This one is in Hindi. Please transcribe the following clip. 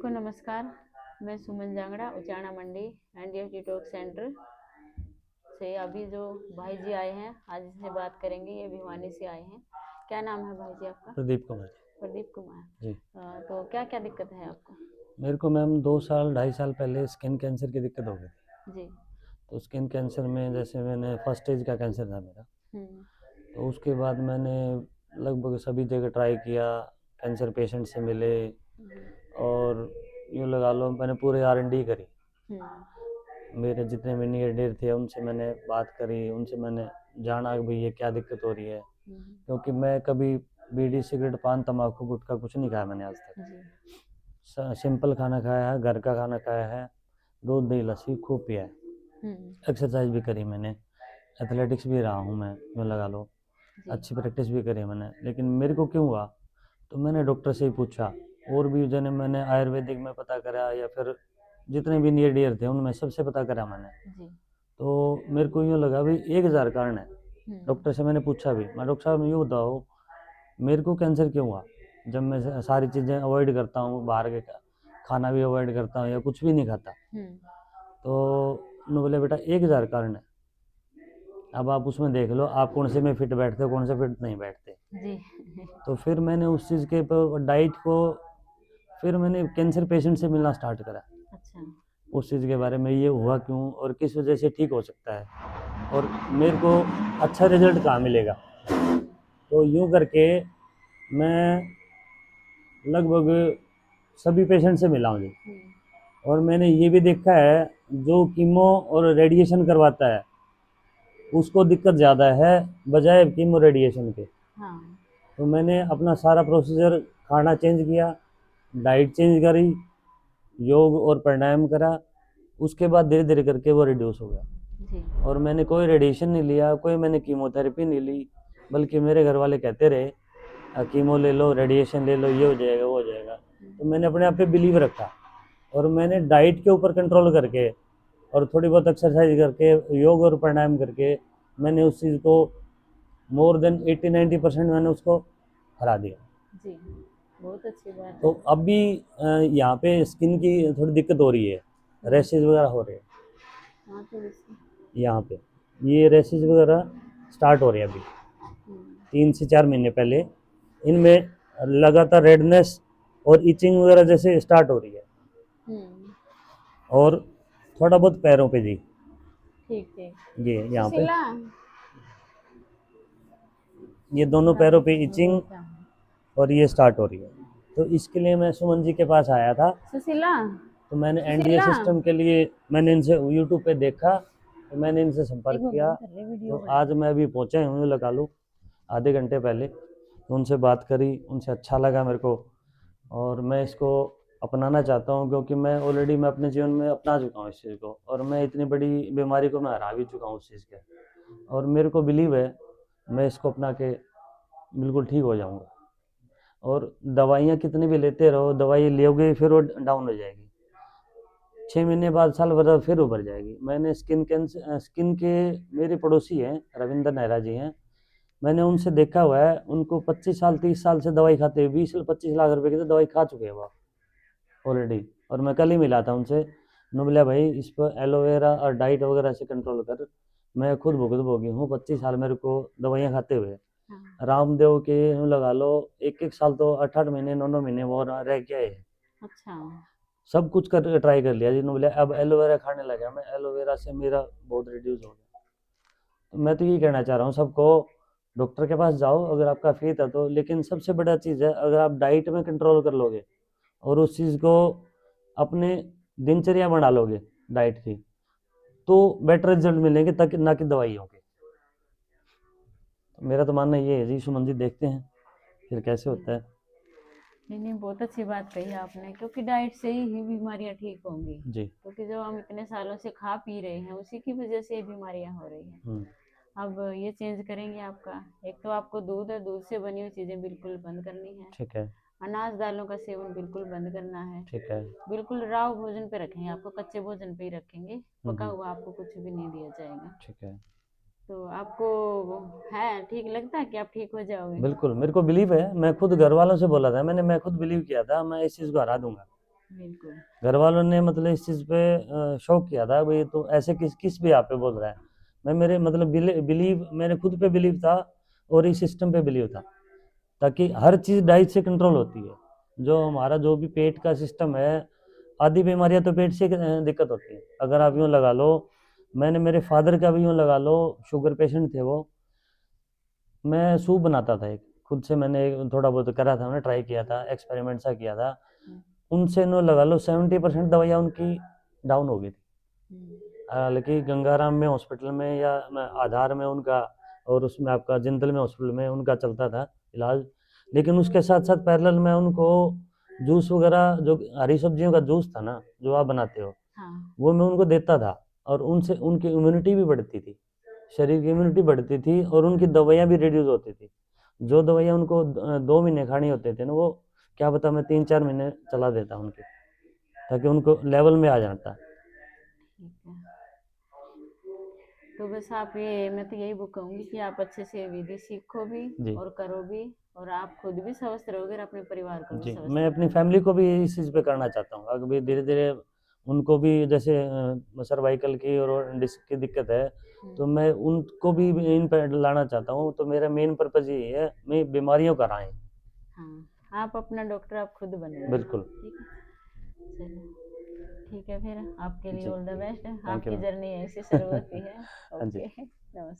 को नमस्कार। मैं सुमन जांगड़ा उचाना मंडी एनडीएफ डिटॉक्स सेंटर से अभी जो भाई जी आए हैं आज इससे बात करेंगे। ये भिवानी से आए हैं। क्या नाम है भाई जी आपका? प्रदीप कुमार प्रदीप कुमार। जी। तो क्या क्या दिक्कत है आपको? मेरे को मैम 2 साल 2.5 साल पहले स्किन कैंसर की दिक्कत हो गई थी। जी। तो स्किन कैंसर में जैसे मैंने फर्स्ट स्टेज का कैंसर था मेरा। हम्म। तो उसके बाद मैंने लगभग सभी जगह ट्राई किया, कैंसर पेशेंट से मिले और यूँ लगा लो मैंने पूरे R&D करी। हम्म। मेरे जितने भी नियर डियर थे उनसे मैंने बात करी, उनसे मैंने जाना कि भाई ये क्या दिक्कत हो रही है, हम्म। क्योंकि मैं कभी बीड़ी सिगरेट पान तम्बाकू गुटखा कुछ नहीं खाया मैंने आज तक। जी। सिंपल खाना खाया है, घर का खाना खाया है, दूध दही लस्सी खूब पिया है। हम्म। एक्सरसाइज भी करी मैंने, एथलेटिक्स भी रहा हूँ मैं, यूँ लगा लो जी। अच्छी प्रैक्टिस भी करी मैंने। लेकिन मेरे को क्यों हुआ, तो मैंने डॉक्टर से ही पूछा और भी जने मैंने आयुर्वेदिक में पता करा या फिर जितने भी नियर डियर थे उनमें सबसे पता करा मैंने। जी। तो मेरे को यूँ लगा भाई 1,000 कारण है। हम्म। डॉक्टर से मैंने पूछा भी, मैं डॉक्टर साहब ये बताओ मेरे को कैंसर क्यों हुआ, जब मैं सारी चीज़ें अवॉइड करता हूँ, बाहर के खाना भी अवॉइड करता हूँ या कुछ भी नहीं खाता। हम्म। तो उन्होंने बोले बेटा 1,000 कारण है, अब आप उसमें देख लो आप कौन से में फिट बैठते हो कौन से फिट नहीं बैठते। जी। तो फिर मैंने उस चीज़ के डाइट को, फिर मैंने कैंसर पेशेंट से मिलना स्टार्ट करा, अच्छा। उस चीज़ के बारे में ये हुआ क्यों और किस वजह से ठीक हो सकता है और मेरे को अच्छा रिजल्ट कहाँ मिलेगा। तो यूँ करके मैं लगभग सभी पेशेंट से मिला हूँ जी। हम्म। और मैंने ये भी देखा है जो कीमो और रेडिएशन करवाता है उसको दिक्कत ज़्यादा है बजाय कीमो रेडिएशन के। हाँ। तो मैंने अपना सारा प्रोसीजर, खाना चेंज किया, डाइट चेंज करी, योग और प्राणायाम करा, उसके बाद धीरे धीरे करके वो रिड्यूस हो गया। जी। और मैंने कोई रेडिएशन नहीं लिया, कोई मैंने कीमोथेरेपी नहीं ली, बल्कि मेरे घर वाले कहते रहे कीमो ले लो रेडिएशन ले लो ये हो जाएगा वो हो जाएगा। तो मैंने अपने आप पे बिलीव रखा और मैंने डाइट के ऊपर कंट्रोल करके और थोड़ी बहुत एक्सरसाइज करके योग और प्राणायाम करके मैंने उस चीज़ को मोर देन 80-90% मैंने उसको हरा दिया। जी। बहुत अच्छी बात तो है। अब भी यहाँ पे स्किन की थोड़ी दिक्कत हो रही है, हम्म। रैशेज वगैरह हो रहे हैं हाँ तो इसकी। यहाँ पे, ये रैशेज वगैरह स्टार्ट हो रहे हैं अभी हम्म। 3 से 4 महीने पहले। इनमें लगातार रेडनेस और इचिंग वगैरह जैसे स्टार्ट हो रही है हम्म। और थोड़ा बहुत पैरों पे जी, ठीक ठीक। ये यहाँ पे, सुशीला। ये दोनों थोड़ा पैरों पे इचिंग बोलता हूँ। और ये स्टार्ट हो रही है। तो इसके लिए मैं सुमन जी के पास आया था। सुशीला। तो मैंने एनडीए सुशीला। सिस्टम के लिए मैंने इनसे यूट्यूब पे देखा, तो मैंने इनसे एक संपर्क मिनट किया। बंद कर रहे वीडियो तो बना आज मैं अभी पहुँचा हूँ लगा लूँ आधे घंटे पहले। तो उनसे बात करी, उनसे अच्छा लगा मेरे को और मैं इसको अपनाना चाहता हूँ, क्योंकि मैं अपने जीवन में अपना चुका हूँ इस चीज़ को और मैं इतनी बड़ी बीमारी को मैं हरा भी चुका हूँ उस चीज़ के। और मेरे को बिलीव है मैं इसको अपना के बिल्कुल ठीक हो जाऊँगा। और दवाइयाँ कितनी भी लेते रहो, दवाई लोगे फिर वो डाउन हो जाएगी, 6 महीने बाद साल भर फिर उभर जाएगी। मैंने स्किन के मेरे पड़ोसी हैं रविंद्र नेहरा जी हैं, मैंने उनसे देखा हुआ है, उनको 25 साल 30 साल से दवाई खाते हुए 20 से 25 लाख रुपए की तो दवाई खा चुके हैं वो ऑलरेडी। और मैं कल ही मिला था उनसे, उन्होंने बोला भाई इस पर एलोवेरा और डाइट वगैरह से कंट्रोल कर, मैं खुद भुगत भोगी हूँ 25 साल मेरे को दवाइयाँ खाते हुए। हाँ। रामदेव के यूँ लगा लो 1-1 साल तो 8-8 महीने 9-9 महीने वो रह के आए। अच्छा। सब कुछ कर ट्राई कर लिया जिन्होंने बोला, अब एलोवेरा खाने लगा मैं, एलोवेरा से मेरा बहुत रिड्यूस हो गया। तो मैं तो ये कहना चाह रहा हूँ सबको, डॉक्टर के पास जाओ अगर आपका फेथ है तो, लेकिन सबसे बड़ा चीज़ है अगर आप डाइट में कंट्रोल कर लोगे और उस चीज़ को अपने दिनचर्या बना लोगे डाइट की, तो बेटर रिजल्ट मिलेंगे तक ना कि दवाइयों के। तो मेरा तो मानना ये है जी सुमन जी, देखते हैं फिर कैसे होता है। नहीं नहीं, बहुत अच्छी बात कही आपने, क्योंकि डाइट से ही बीमारियां ठीक होंगी। जी। क्योंकि जो हम इतने सालों से खा पी रहे हैं उसी की वजह से ये बीमारियां हो रही हैं। हम्म। अब ये चेंज करेंगे आपका। एक तो आपको दूध और दूध से बनी हुई चीजें बिल्कुल बंद करनी है। ठीक है। अनाज दालों का सेवन बिल्कुल बंद करना है। ठीक है। बिल्कुल राव भोजन पे रखेंगे, आपको कच्चे भोजन पे ही रखेंगे। पका हम्म। हुआ आपको कुछ भी नहीं दिया जाएगा। ठीक है। तो आपको है ठीक लगता है कि आप ठीक हो जाओगे? बिल्कुल मेरे को बिलीव है, मैं खुद घर वालों से बोला था, मैं खुद बिलीव किया था मैं इस चीज़ को हरा दूंगा। बिल्कुल। घर वालों ने मतलब इस चीज़ पे शौक किया था भाई तो ऐसे किस किस भी आप पे बोल रहा है। मैं मेरे मतलब बिलीव मेरे खुद पे बिलीव था और इस सिस्टम पे बिलीव था, ताकि हर चीज़ डाइट से कंट्रोल होती है। जो हमारा जो भी पेट का सिस्टम है, आधी बीमारियां तो पेट से दिक्कत होती है। अगर आप यूँ लगा लो, मैंने मेरे फादर का भी यूँ लगा लो, शुगर पेशेंट थे वो। मैं सूप बनाता था एक, खुद से मैंने थोड़ा बहुत करा था, मैंने ट्राई किया था, एक्सपेरिमेंट सा किया था। हम्म, उनसे नो लगा लो 70% दवाइयाँ उनकी डाउन हो गई थी। हम्म, हालांकि गंगाराम में हॉस्पिटल में या आधार में उनका, और उसमें आपका जिंदल में हॉस्पिटल में उनका चलता था इलाज। लेकिन उसके साथ साथ पैरेलल में उनको जूस वगैरह, जो हरी सब्जियों का जूस था ना जो आप बनाते हो, हाँ, वो मैं उनको देता था। और उनसे उनकी इम्यूनिटी भी बढ़ती थी, शरीर की इम्यूनिटी बढ़ती थी, और उनकी दवाइयाँ भी रिड्यूस होती थी। जो दवाइयाँ उनको 2 महीने खानी होते थे ना, वो क्या पता मैं 3-4 महीने चला देता उनके, ताकि उनको लेवल में आ जाता। ठीक है। तो बस आप ये, मैं तो यही बुक कहूंगी कि आप अच्छे से विधि सीखो भी जी और करो भी, और आप खुद भी स्वस्थ रहोगे और अपने परिवार को भी जी, स्वस्थ मैं अपनी रखोगे। फैमिली को भी इस चीज़ पे करना चाहता हूँ। अभी धीरे धीरे उनको भी जैसे सर्वाइकल की और डिस्क की दिक्कत है, तो हम्म, मैं उनको भी इन पे लाना चाहता हूँ। तो मेरा मेन पर्पज़ यही है, मैं बीमारियों का राह है। हाँ, आप अपना डॉक्टर आप खुद बनिए। बिल्कुल। ठीक है, चलो, ठीक है, फिर आपके लिए जी, all the best. Thank you आपकी मैम। जर्नी ऐसे शुरू होती है। हाँ जी। ओके, नमस्कार।